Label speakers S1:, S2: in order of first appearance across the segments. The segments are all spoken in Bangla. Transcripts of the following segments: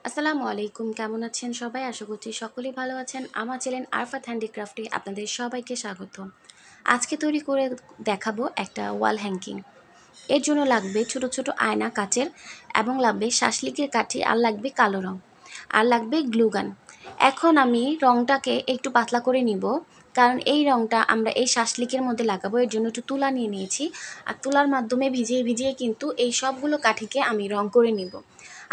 S1: আসসালামু আলাইকুম, কেমন আছেন সবাই? আশা করছি সকলেই ভালো আছেন। আমার চ্যানেল আরফাত হ্যান্ডিক্রাফটে আপনাদের সবাইকে স্বাগত। আজকে তৈরি করে দেখাবো একটা ওয়াল হ্যাঙ্কিং। এর জন্য লাগবে ছোট ছোট আয়না কাচের, এবং লাগবে শাসলিকের কাঠি, আর লাগবে কালো রং, আর লাগবে গ্লুগান। এখন আমি রংটাকে একটু পাতলা করে নিব, কারণ এই রংটা আমরা এই শাসলিকের মধ্যে লাগাবো। এর জন্য একটু তুলা নিয়ে নিয়েছি, আর তুলার মাধ্যমে ভিজিয়ে ভিজিয়ে কিন্তু এই সবগুলো কাঠিকে আমি রং করে নিব।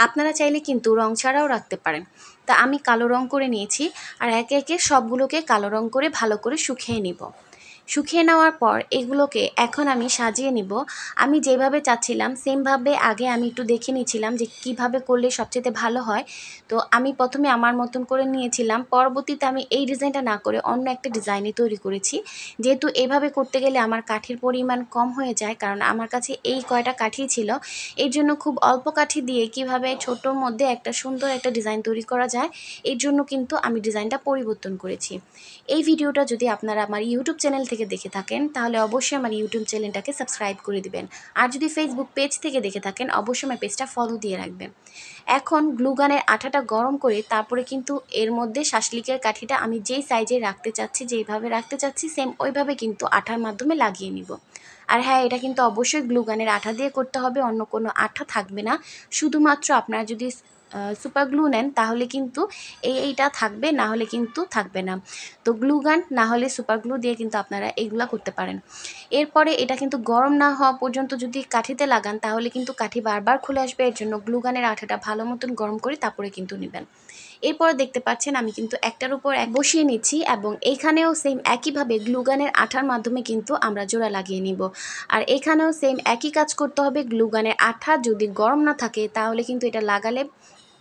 S1: আপনারা চাইলে কিন্তু রং ছাড়াও রাখতে পারেন। তা আমি কালো রং করে নিয়েছি, আর একে একে সবগুলোকে কালো রং করে ভালো করে শুকিয়ে নিব। শুকিয়ে নেওয়ার পর এগুলোকে এখন আমি সাজিয়ে নিব। আমি যেভাবে চাচ্ছিলাম সেমভাবে আগে আমি একটু দেখে নিয়েছিলাম যে কিভাবে করলে সবচেয়ে ভালো হয়। তো আমি প্রথমে আমার মতন করে নিয়েছিলাম, পরবর্তীতে আমি এই ডিজাইনটা না করে অন্য একটা ডিজাইনে তৈরি করেছি। যেহেতু এভাবে করতে গেলে আমার কাঠির পরিমাণ কম হয়ে যায়, কারণ আমার কাছে এই কয়টা কাঠি ছিল। এর জন্য খুব অল্প কাঠি দিয়ে কিভাবে ছোটোর মধ্যে একটা সুন্দর একটা ডিজাইন তৈরি করা যায়, এর জন্য কিন্তু আমি ডিজাইনটা পরিবর্তন করেছি। এই ভিডিওটা যদি আপনারা আমার ইউটিউব চ্যানেল থেকে দেখে থাকেন, তাহলে অবশ্যই আমার ইউটিউব চ্যানেলটাকে সাবস্ক্রাইব করে দিবেন। আর যদি ফেসবুক পেজ থেকে দেখে থাকেন, অবশ্যই আমার পেজটা ফলো দিয়ে রাখবেন। এখন গ্লুগানের আঠাটা গরম করে তারপরে কিন্তু এর মধ্যে শাসলিকের কাঠিটা আমি যেই সাইজে রাখতে চাচ্ছি, যেইভাবে রাখতে চাচ্ছি সেম ওইভাবে কিন্তু আঠার মাধ্যমে লাগিয়ে নিব। আর হ্যাঁ, এটা কিন্তু অবশ্যই গ্লুগানের আঠা দিয়ে করতে হবে, অন্য কোনো আঠা থাকবে না। শুধুমাত্র আপনারা যদি সুপার গ্লু নেন তাহলে কিন্তু এইটা থাকবে, না হলে কিন্তু থাকবে না। তো গ্লুগান না হলে সুপার গ্লু দিয়ে কিন্তু আপনারা এইগুলা করতে পারেন। এরপরে এটা কিন্তু গরম না হওয়া পর্যন্ত যদি কাঠিতে লাগান, তাহলে কিন্তু কাঠি বারবার খুলে আসবে। এর জন্য গ্লুগানের আঠাটা ভালো মতন গরম করে তারপরে কিন্তু নেবেন। এরপর দেখতে পাচ্ছেন আমি কিন্তু একটার উপর এক বসিয়ে নিচ্ছি, এবং এইখানেও সেম একইভাবে গ্লুগানের আঠার মাধ্যমে কিন্তু আমরা জোড়া লাগিয়ে নিব। আর এখানেও সেম একই কাজ করতে হবে। গ্লুগানের আঠা যদি গরম না থাকে তাহলে কিন্তু এটা লাগালে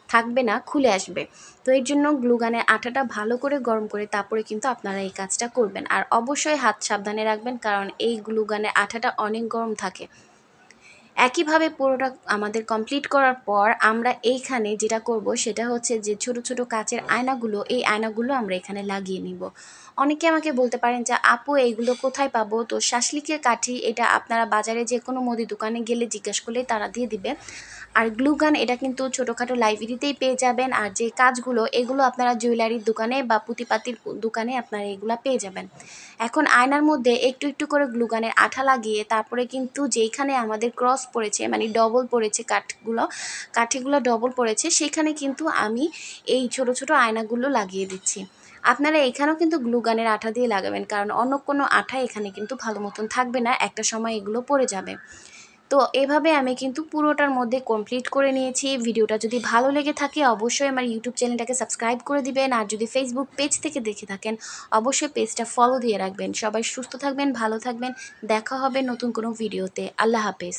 S1: থাকবে না, খুলে আসবে। তো এর জন্য গ্লুগানের আঠাটা ভালো করে গরম করে তারপরে কিন্তু আপনারা এই কাজটা করবেন। আর অবশ্যই হাত সাবধানে রাখবেন, কারণ এই গ্লুগানের আঠাটা অনেক গরম থাকে। একইভাবে পুরোটা আমাদের কমপ্লিট করার পর আমরা এইখানে যেটা করব সেটা হচ্ছে যে ছোট ছোট কাচের আয়নাগুলো, এই আয়নাগুলো আমরা এখানে লাগিয়ে নিব। অনেকে আমাকে বলতে পারেন যে আপু এইগুলো কোথায় পাবো? তো শাসলিকের কাঠি এটা আপনারা বাজারে যে কোনো মুদি দোকানে গেলে জিজ্ঞেস করলে তারা দিয়ে দিবে। আর গ্লুগান এটা কিন্তু ছোটোখাটো লাইব্রেরিতেই পেয়ে যাবেন। আর যে কাজগুলো এগুলো আপনারা জুয়েলারির দোকানে বা পুঁতিপাতির দোকানে আপনারা এগুলো পেয়ে যাবেন। এখন আয়নার মধ্যে একটু একটু করে গ্লুগানের আঠা লাগিয়ে তারপরে কিন্তু যেইখানে আমাদের ক্রস পড়েছে, মানে ডবল পড়েছে, কাঠিগুলো ডবল পড়েছে, সেখানে কিন্তু আমি এই ছোট ছোট আয়নাগুলো লাগিয়ে দিচ্ছি। আপনারা এখানেও কিন্তু গ্লুগানের আঠা দিয়ে লাগাবেন, কারণ অন্য কোনো আঠা এখানে কিন্তু ভালো মতন থাকবে না, একটা সময় এগুলো পড়ে যাবে। তো এভাবে আমি কিন্তু পুরোটার মধ্যে কমপ্লিট করে নিয়েছি। ভিডিওটা যদি ভালো লেগে থাকে অবশ্যই আমার ইউটিউব চ্যানেলটাকে সাবস্ক্রাইব করে দিবেন। আর যদি ফেসবুক পেজ থেকে দেখে থাকেন, অবশ্যই পেজটা ফলো দিয়ে রাখবেন। সবাই সুস্থ থাকবেন, ভালো থাকবেন। দেখা হবে নতুন কোনো ভিডিওতে। আল্লাহ হাফেজ।